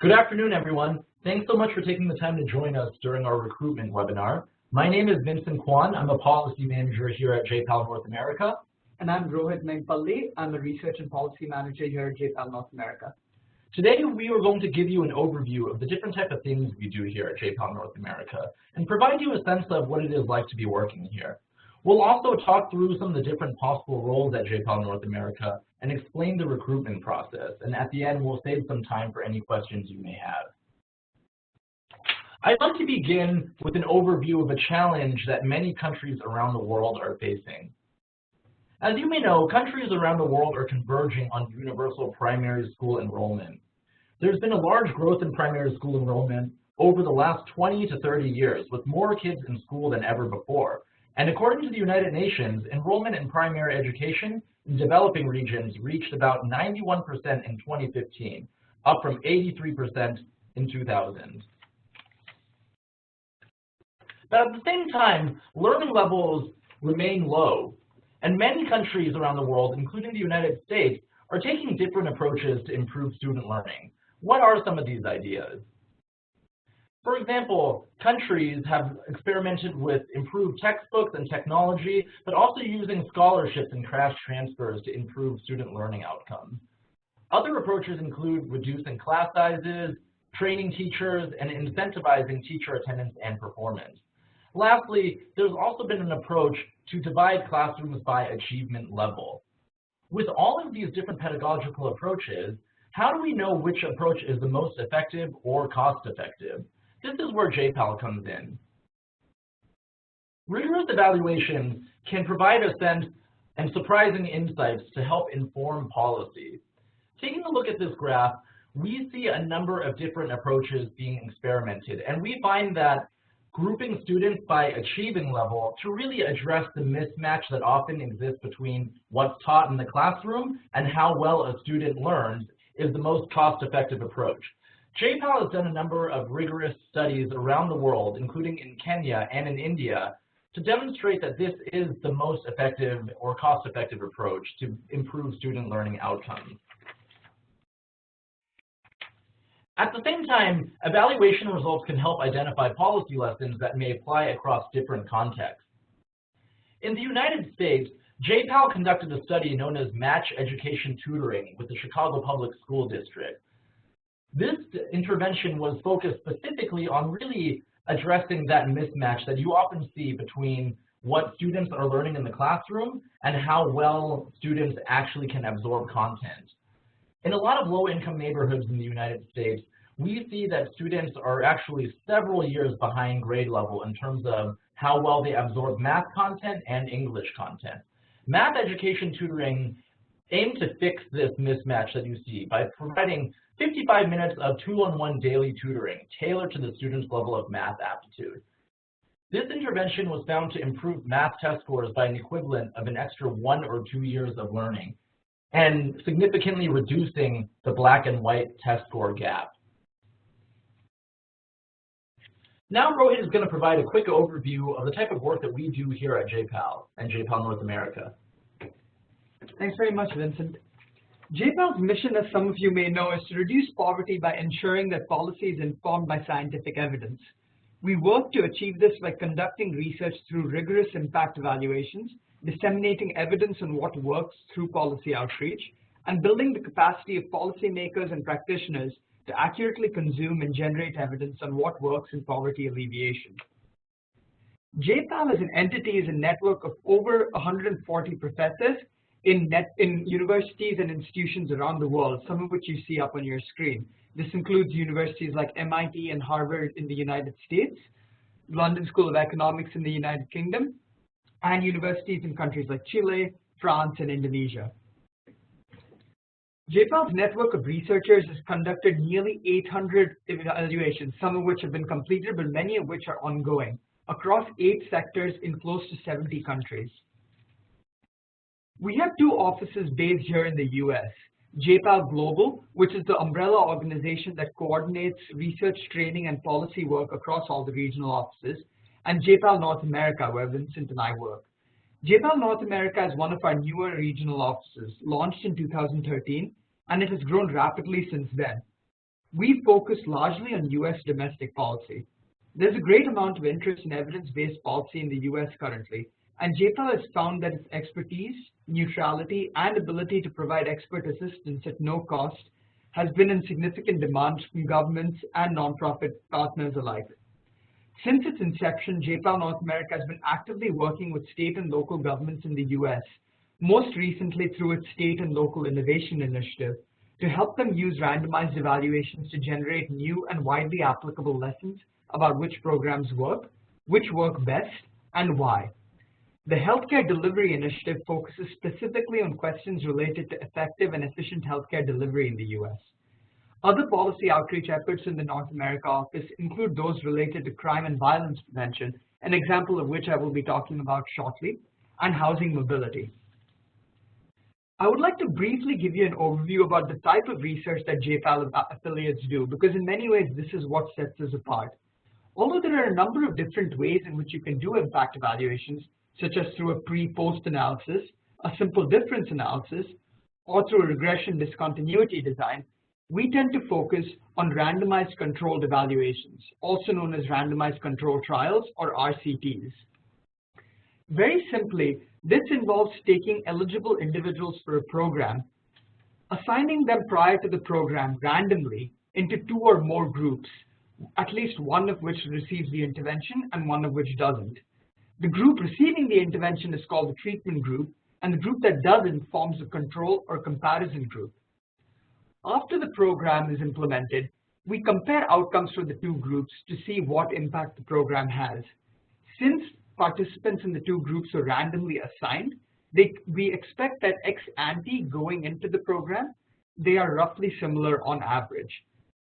Good afternoon, everyone. Thanks so much for taking the time to join us during our recruitment webinar. My name is Vincent Kwan. I'm a policy manager here at JPAL North America. And I'm Rohit Megpalli. I'm a research and policy manager here at JPAL North America. Today, we are going to give you an overview of the different type of things we do here at JPAL North America and provide you a sense of what it is like to be working here. We'll also talk through some of the different possible roles at JPAL North America and explain the recruitment process. And at the end, we'll save some time for any questions you may have. I'd like to begin with an overview of a challenge that many countries around the world are facing. As you may know, countries around the world are converging on universal primary school enrollment. There's been a large growth in primary school enrollment over the last 20 to 30 years, with more kids in school than ever before. And according to the United Nations, enrollment in primary education in developing regions reached about 91% in 2015, up from 83% in 2000. But at the same time, learning levels remain low, and many countries around the world, including the United States, are taking different approaches to improve student learning. What are some of these ideas? For example, countries have experimented with improved textbooks and technology, but also using scholarships and cash transfers to improve student learning outcomes. Other approaches include reducing class sizes, training teachers, and incentivizing teacher attendance and performance. Lastly, there's also been an approach to divide classrooms by achievement level. With all of these different pedagogical approaches, how do we know which approach is the most effective or cost-effective? This is where JPAL comes in. Rigorous evaluations can provide a sense and surprising insights to help inform policy. Taking a look at this graph, we see a number of different approaches being experimented, and we find that grouping students by achieving level to really address the mismatch that often exists between what's taught in the classroom and how well a student learns is the most cost-effective approach. JPAL has done a number of rigorous studies around the world, including in Kenya and in India, to demonstrate that this is the most effective or cost-effective approach to improve student learning outcomes. At the same time, evaluation results can help identify policy lessons that may apply across different contexts. In the United States, JPAL conducted a study known as Match Education Tutoring with the Chicago Public School District. This intervention was focused specifically on really addressing that mismatch that you often see between what students are learning in the classroom and how well students actually can absorb content. In a lot of low-income neighborhoods in the United States, we see that students are actually several years behind grade level in terms of how well they absorb math content and English content. Math education tutoring aims to fix this mismatch that you see by providing 55 minutes of 2-on-1 daily tutoring tailored to the student's level of math aptitude. This intervention was found to improve math test scores by an equivalent of an extra 1 or 2 years of learning, and significantly reducing the black and white test score gap. Now Rohit is going to provide a quick overview of the type of work that we do here at JPAL and JPAL North America. Thanks very much, Vincent. JPAL's mission, as some of you may know, is to reduce poverty by ensuring that policy is informed by scientific evidence. We work to achieve this by conducting research through rigorous impact evaluations, disseminating evidence on what works through policy outreach, and building the capacity of policymakers and practitioners to accurately consume and generate evidence on what works in poverty alleviation. JPAL as an entity is a network of over 140 professors in universities and institutions around the world, some of which you see up on your screen. This includes universities like MIT and Harvard in the United States, London School of Economics in the United Kingdom, and universities in countries like Chile, France, and Indonesia. JPAL's network of researchers has conducted nearly 800 evaluations, some of which have been completed, but many of which are ongoing, across 8 sectors in close to 70 countries. We have 2 offices based here in the US, JPAL Global, which is the umbrella organization that coordinates research, training, and policy work across all the regional offices, and JPAL North America, where Vincent and I work. JPAL North America is one of our newer regional offices, launched in 2013, and it has grown rapidly since then. we focus largely on US domestic policy. There's a great amount of interest in evidence-based policy in the US currently, and JPAL has found that its expertise, neutrality, and ability to provide expert assistance at no cost has been in significant demand from governments and nonprofit partners alike. Since its inception, JPAL North America has been actively working with state and local governments in the US, most recently through its State and Local Innovation Initiative, to help them use randomized evaluations to generate new and widely applicable lessons about which programs work, which work best, and why. The Healthcare Delivery Initiative focuses specifically on questions related to effective and efficient healthcare delivery in the US. Other policy outreach efforts in the North America office include those related to crime and violence prevention, an example of which I will be talking about shortly, and housing mobility. I would like to briefly give you an overview about the type of research that JPAL affiliates do, because in many ways this is what sets us apart. Although there are a number of different ways in which you can do impact evaluations, such as through a pre-post analysis, a simple difference analysis, or through a regression discontinuity design, we tend to focus on randomized controlled evaluations, also known as randomized controlled trials or RCTs. Very simply, this involves taking eligible individuals for a program, assigning them prior to the program randomly into two or more groups, at least one of which receives the intervention and one of which doesn't. The group receiving the intervention is called the treatment group, and the group that doesn't forms a control or comparison group. After the program is implemented, we compare outcomes for the two groups to see what impact the program has. Since participants in the two groups are randomly assigned, we expect that ex ante going into the program, they are roughly similar on average.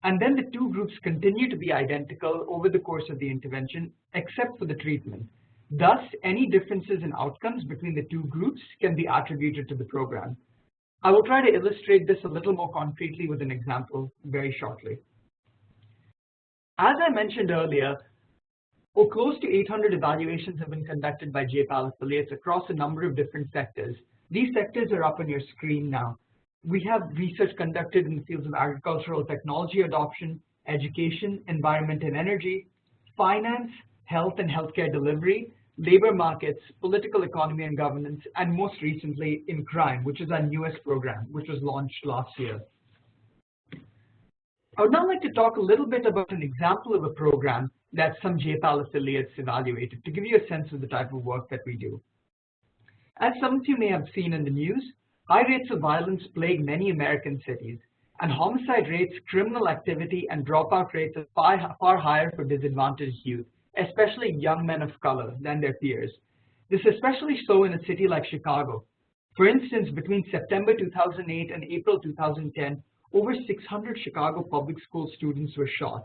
And then the two groups continue to be identical over the course of the intervention, except for the treatment. Thus, any differences in outcomes between the two groups can be attributed to the program. I will try to illustrate this a little more concretely with an example very shortly. As I mentioned earlier, close to 800 evaluations have been conducted by JPAL affiliates across a number of different sectors. These sectors are up on your screen now. We have research conducted in the fields of agricultural technology adoption, education, environment and energy, finance, health and healthcare delivery, labor markets, political economy and governance, and most recently in crime, which is our newest program, which was launched last year. I would now like to talk a little bit about an example of a program that some JPAL affiliates evaluated to give you a sense of the type of work that we do. As some of you may have seen in the news, high rates of violence plague many American cities, and homicide rates, criminal activity, and dropout rates are far higher for disadvantaged youth, especially young men of color, than their peers. This is especially so in a city like Chicago. For instance, between September 2008 and April 2010, over 600 Chicago public school students were shot.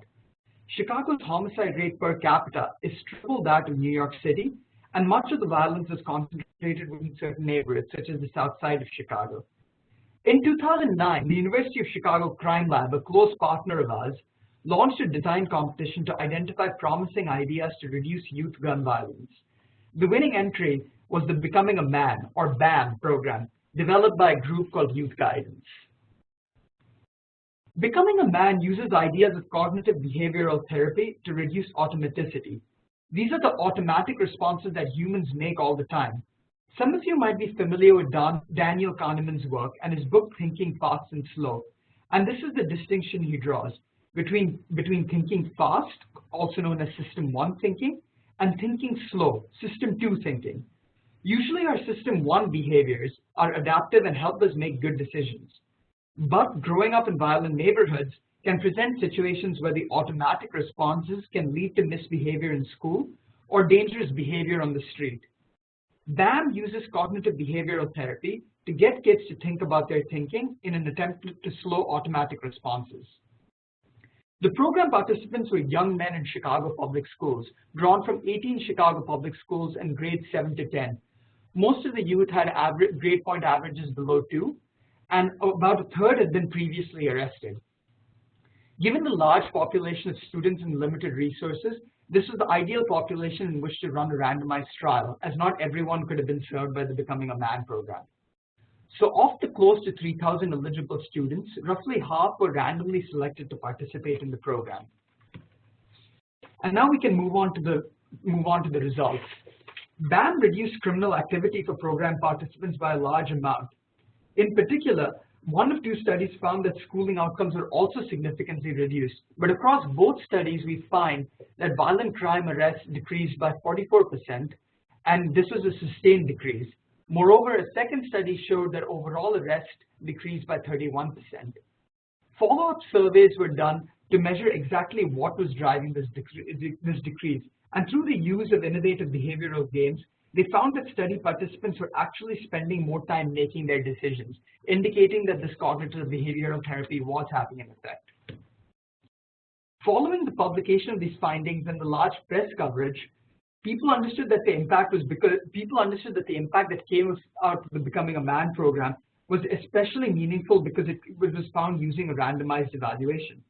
Chicago's homicide rate per capita is triple that of New York City, and much of the violence is concentrated within certain neighborhoods, such as the south side of Chicago. In 2009, the University of Chicago Crime Lab, a close partner of ours, launched a design competition to identify promising ideas to reduce youth gun violence. The winning entry was the Becoming a Man, or BAM, program, developed by a group called Youth Guidance. Becoming a Man uses ideas of cognitive behavioral therapy to reduce automaticity. These are the automatic responses that humans make all the time. Some of you might be familiar with Daniel Kahneman's work and his book Thinking Fast and Slow, and this is the distinction he draws between thinking fast, also known as System 1 thinking, and thinking slow, System 2 thinking. Usually our System 1 behaviors are adaptive and help us make good decisions. But growing up in violent neighborhoods can present situations where the automatic responses can lead to misbehavior in school or dangerous behavior on the street. BAM uses cognitive behavioral therapy to get kids to think about their thinking in an attempt to slow automatic responses. The program participants were young men in Chicago public schools, drawn from 18 Chicago public schools in grades 7 to 10. Most of the youth had grade point averages below 2, and about a third had been previously arrested. Given the large population of students and limited resources, this was the ideal population in which to run a randomized trial, as not everyone could have been served by the Becoming a Man program. So of the close to 3,000 eligible students, roughly half were randomly selected to participate in the program. And now we can move on to the results. BAM reduced criminal activity for program participants by a large amount. In particular, one of two studies found that schooling outcomes were also significantly reduced. But across both studies, we find that violent crime arrests decreased by 44%, and this was a sustained decrease. Moreover, a second study showed that overall arrests decreased by 31%. Follow-up surveys were done to measure exactly what was driving this decrease. And through the use of innovative behavioral games, they found that study participants were actually spending more time making their decisions, indicating that this cognitive behavioral therapy was having an effect. Following the publication of these findings and the large press coverage, people understood that the impact that came out of the Becoming a Man program was especially meaningful because it was found using a randomized evaluation.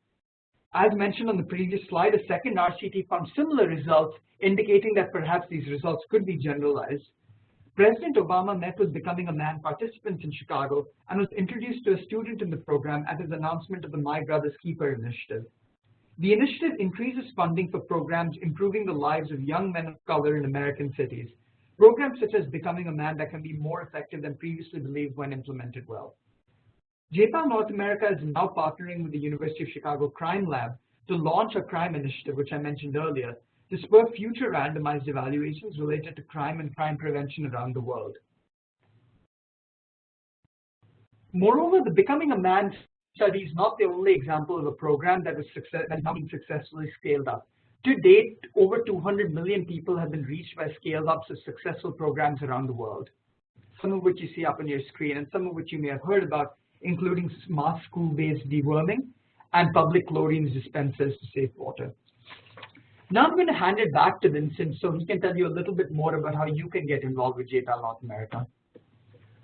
As mentioned on the previous slide, a second RCT found similar results, indicating that perhaps these results could be generalized. President Obama met with Becoming a Man participants in Chicago and was introduced to a student in the program at his announcement of the My Brother's Keeper initiative. The initiative increases funding for programs improving the lives of young men of color in American cities, programs such as Becoming a Man that can be more effective than previously believed when implemented well. JPAL North America is now partnering with the University of Chicago Crime Lab to launch a crime initiative, which I mentioned earlier, to spur future randomized evaluations related to crime and crime prevention around the world. Moreover, the Becoming a Man study is not the only example of a program that is now being successfully scaled up. To date, over 200 million people have been reached by scale-ups of successful programs around the world, some of which you see up on your screen and some of which you may have heard about, including mass school-based deworming and public chlorine dispensers to save water. Now I'm going to hand it back to Vincent so he can tell you a little bit more about how you can get involved with JPAL North America.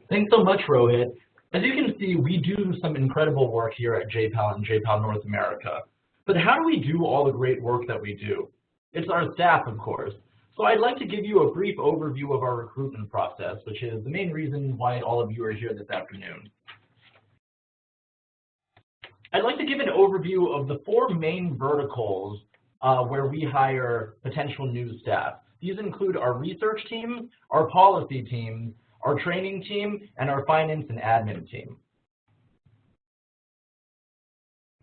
Thanks so much, Rohit. As you can see, we do some incredible work here at JPAL and JPAL North America. But how do we do all the great work that we do? It's our staff, of course. So I'd like to give you a brief overview of our recruitment process, which is the main reason why all of you are here this afternoon. I'd like to give an overview of the four main verticals where we hire potential new staff. These include our research team, our policy team, our training team, and our finance and admin team.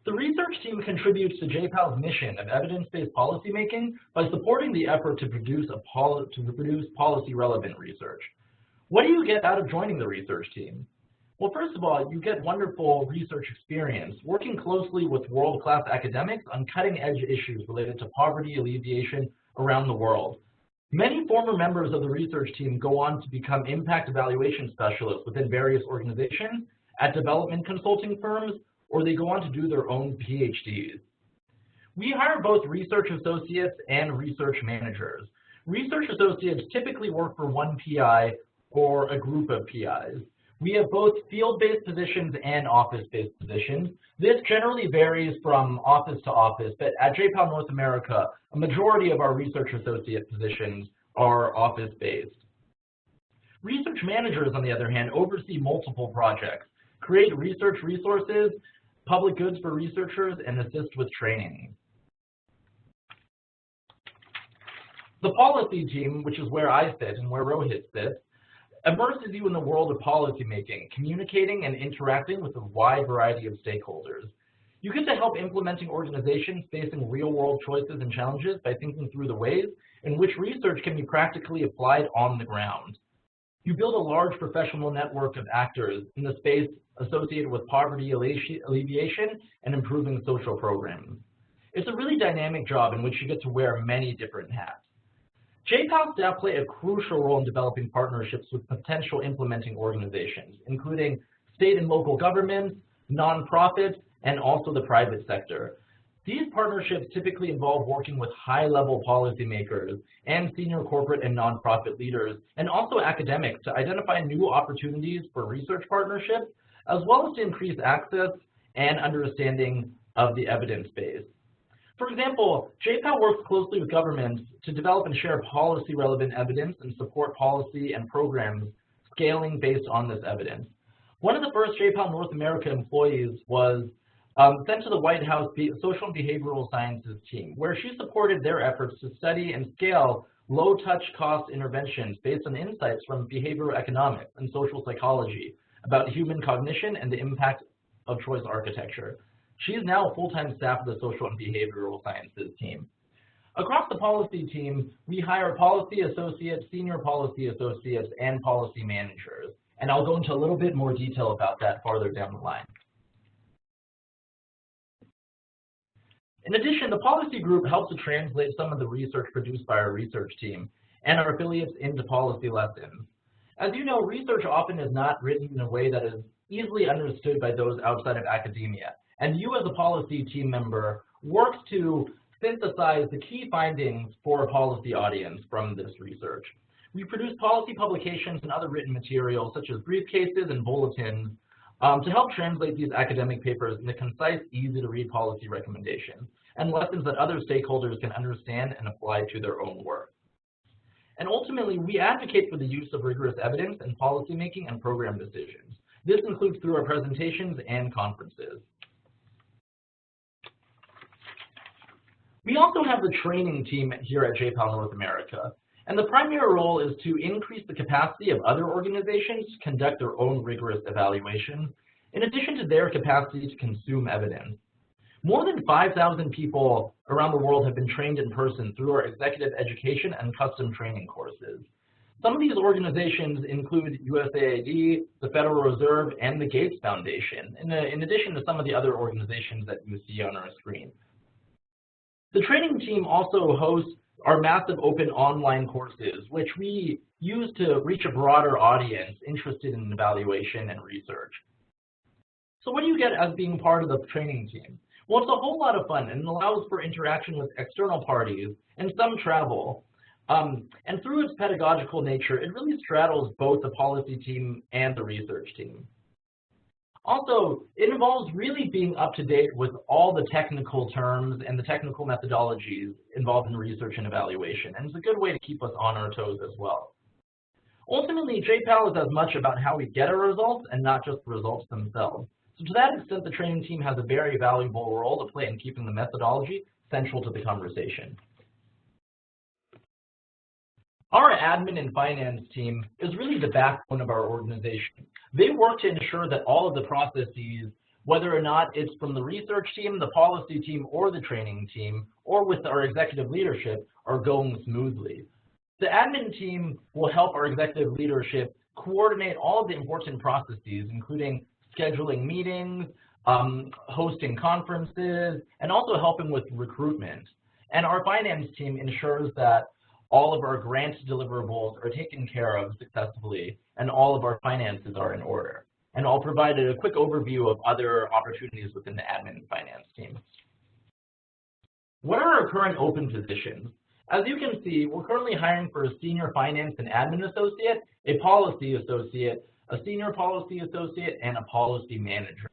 The research team contributes to JPAL's mission of evidence-based policymaking by supporting the effort to produce policy-relevant research. What do you get out of joining the research team? Well, first of all, you get wonderful research experience working closely with world-class academics on cutting-edge issues related to poverty alleviation around the world. Many former members of the research team go on to become impact evaluation specialists within various organizations, at development consulting firms, or they go on to do their own PhDs. We hire both research associates and research managers. Research associates typically work for one PI or a group of PIs. We have both field-based positions and office-based positions. This generally varies from office to office, but at JPAL North America, a majority of our research associate positions are office-based. Research managers, on the other hand, oversee multiple projects, create research resources, public goods for researchers, and assist with training. The policy team, which is where I sit and where Rohit sits, immerses you in the world of policymaking, communicating and interacting with a wide variety of stakeholders. You get to help implementing organizations facing real-world choices and challenges by thinking through the ways in which research can be practically applied on the ground. You build a large professional network of actors in the space associated with poverty alleviation and improving social programs. It's a really dynamic job in which you get to wear many different hats. JPAL staff play a crucial role in developing partnerships with potential implementing organizations, including state and local governments, nonprofits, and also the private sector. These partnerships typically involve working with high-level policymakers and senior corporate and nonprofit leaders, and also academics to identify new opportunities for research partnerships, as well as to increase access and understanding of the evidence base. For example, JPAL works closely with governments to develop and share policy-relevant evidence and support policy and programs scaling based on this evidence. One of the first JPAL North America employees was sent to the White House Social and Behavioral Sciences team, where she supported their efforts to study and scale low-touch cost interventions based on insights from behavioral economics and social psychology about human cognition and the impact of choice architecture. She is now a full-time staff of the Social and Behavioral Sciences team. Across the policy team, we hire policy associates, senior policy associates, and policy managers. And I'll go into a little bit more detail about that farther down the line. In addition, the policy group helps to translate some of the research produced by our research team and our affiliates into policy lessons. As you know, research often is not written in a way that is easily understood by those outside of academia. And you as a policy team member works to synthesize the key findings for a policy audience from this research. We produce policy publications and other written materials such as briefcases and bulletins to help translate these academic papers into concise, easy to read policy recommendations and lessons that other stakeholders can understand and apply to their own work. And ultimately, we advocate for the use of rigorous evidence in policymaking and program decisions. This includes through our presentations and conferences. We also have the training team here at JPAL North America, and the primary role is to increase the capacity of other organizations to conduct their own rigorous evaluation, in addition to their capacity to consume evidence. More than 5,000 people around the world have been trained in person through our executive education and custom training courses. Some of these organizations include USAID, the Federal Reserve, and the Gates Foundation, in addition to some of the other organizations that you see on our screen. The training team also hosts our massive open online courses, which we use to reach a broader audience interested in evaluation and research. So what do you get as being part of the training team? Well, it's a whole lot of fun, and it allows for interaction with external parties and some travel. And through its pedagogical nature, it really straddles both the policy team and the research team. Also, it involves really being up to date with all the technical terms and the technical methodologies involved in research and evaluation, and it's a good way to keep us on our toes as well. Ultimately, JPAL is as much about how we get our results and not just the results themselves. So to that extent, the training team has a very valuable role to play in keeping the methodology central to the conversation. Our admin and finance team is really the backbone of our organization. They work to ensure that all of the processes, whether or not it's from the research team, the policy team, or the training team, or with our executive leadership, are going smoothly. The admin team will help our executive leadership coordinate all of the important processes, including scheduling meetings, hosting conferences, and also helping with recruitment. And our finance team ensures that all of our grant deliverables are taken care of successfully, and all of our finances are in order. And I'll provide a quick overview of other opportunities within the admin and finance team. What are our current open positions? As you can see, we're currently hiring for a senior finance and admin associate, a policy associate, a senior policy associate, and a policy manager.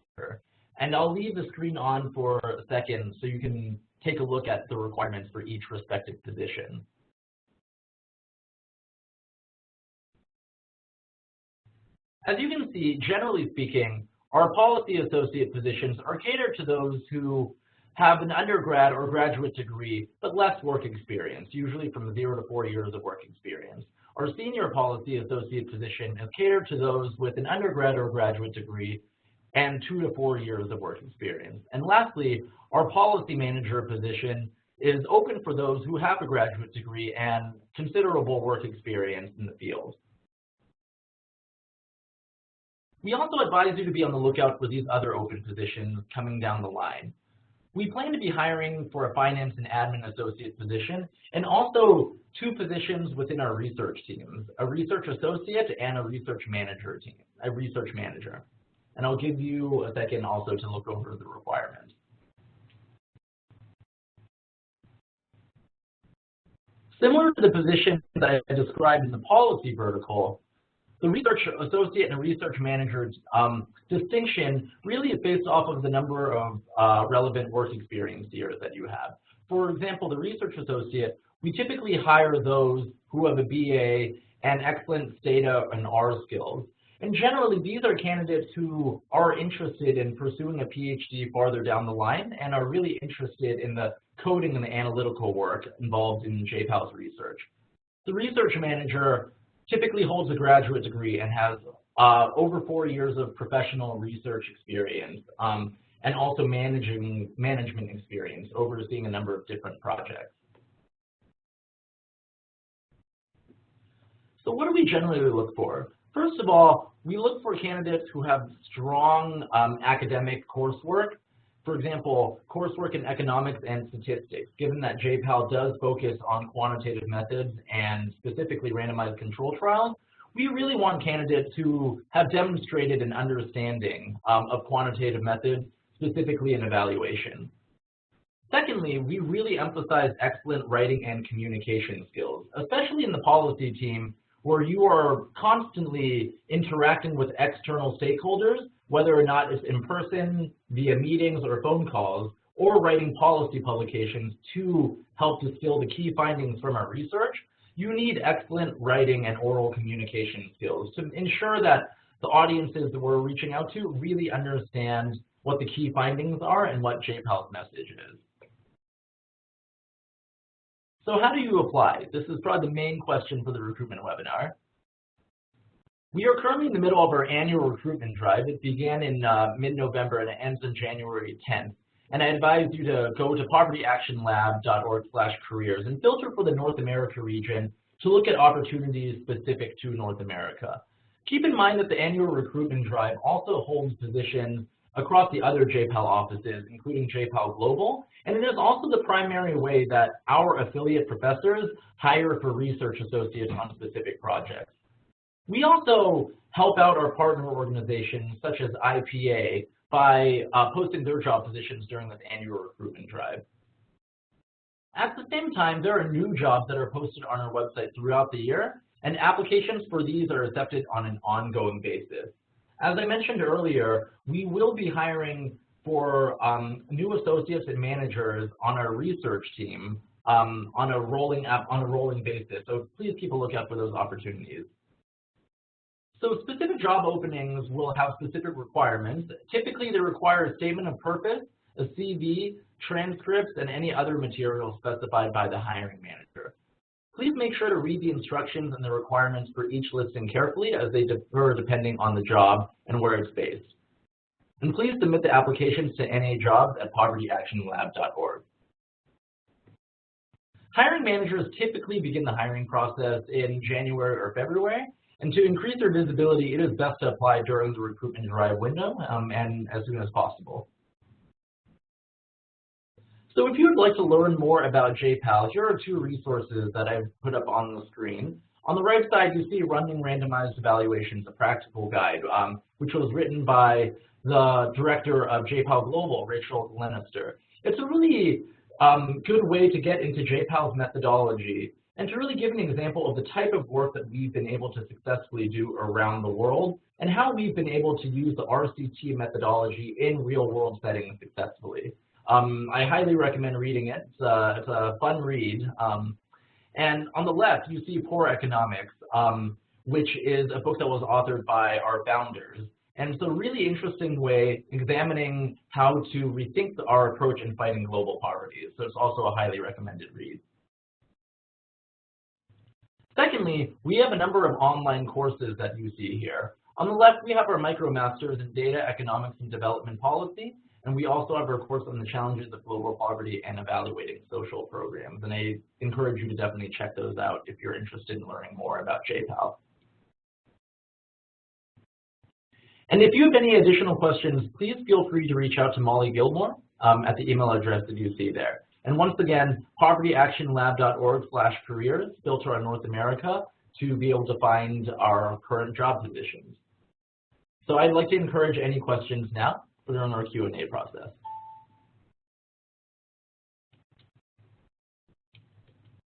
And I'll leave the screen on for a second so you can take a look at the requirements for each respective position. As you can see, generally speaking, our policy associate positions are catered to those who have an undergrad or graduate degree, but less work experience, usually from 0 to 4 years of work experience. Our senior policy associate position is catered to those with an undergrad or graduate degree and 2 to 4 years of work experience. And lastly, our policy manager position is open for those who have a graduate degree and considerable work experience in the field. We also advise you to be on the lookout for these other open positions coming down the line. We plan to be hiring for a finance and admin associate position, and also 2 positions within our research teams, a research associate and a research manager team, a research manager. And I'll give you a second also to look over the requirements. Similar to the positions that I described in the policy vertical, the research associate and research manager distinction really is based off of the number of relevant work experience years that you have. For example, the research associate, we typically hire those who have a BA and excellent data and R skills. And generally, these are candidates who are interested in pursuing a PhD farther down the line and are really interested in the coding and the analytical work involved in JPAL's research. The research manager typically holds a graduate degree and has over 4 years of professional research experience and also management experience, overseeing a number of different projects. So what do we generally look for? First of all, we look for candidates who have strong academic coursework. For example, coursework in economics and statistics, given that JPAL does focus on quantitative methods and specifically randomized control trials, we really want candidates who have demonstrated an understanding of quantitative methods, specifically in evaluation. Secondly, we really emphasize excellent writing and communication skills, especially in the policy team, where you are constantly interacting with external stakeholders, whether or not it's in person, via meetings or phone calls, or writing policy publications to help distill the key findings from our research. You need excellent writing and oral communication skills to ensure that the audiences that we're reaching out to really understand what the key findings are and what JPAL's message is. So how do you apply? This is probably the main question for the recruitment webinar. We are currently in the middle of our annual recruitment drive. It began in mid-November and it ends on January 10th. And I advise you to go to povertyactionlab.org/careers and filter for the North America region to look at opportunities specific to North America. Keep in mind that the annual recruitment drive also holds positions across the other JPAL offices, including JPAL Global, and it is also the primary way that our affiliate professors hire for research associates on specific projects. We also help out our partner organizations, such as IPA, by posting their job positions during this annual recruitment drive. At the same time, there are new jobs that are posted on our website throughout the year, and applications for these are accepted on an ongoing basis. As I mentioned earlier, we will be hiring for new associates and managers on our research team on a rolling basis. So please keep a lookout for those opportunities. So specific job openings will have specific requirements. Typically, they require a statement of purpose, a CV, transcripts, and any other material specified by the hiring manager. Please make sure to read the instructions and the requirements for each listing carefully, as they differ depending on the job and where it's based. And please submit the applications to najobs@povertyactionlab.org. Hiring managers typically begin the hiring process in January or February, and to increase their visibility, it is best to apply during the recruitment drive window and as soon as possible. So if you would like to learn more about JPAL, here are 2 resources that I've put up on the screen. On the right side, you see Running Randomized Evaluations, a Practical Guide, which was written by the director of JPAL Global, Rachel Lenister. It's a really good way to get into JPAL's methodology and to really give an example of the type of work that we've been able to successfully do around the world and how we've been able to use the RCT methodology in real-world settings successfully. I highly recommend reading it. It's a fun read. And on the left, you see Poor Economics, which is a book that was authored by our founders. And so really interesting way examining how to rethink our approach in fighting global poverty. So it's also a highly recommended read. Secondly, we have a number of online courses that you see here. On the left, we have our MicroMasters in Data, Economics, and Development Policy. And we also have our course on the challenges of global poverty and evaluating social programs. And I encourage you to definitely check those out if you're interested in learning more about JPAL. And if you have any additional questions, please feel free to reach out to Molly Gilmore at the email address that you see there. And once again, povertyactionlab.org/careers, filter on North America to be able to find our current job positions. So I'd like to encourage any questions now during our Q&A process.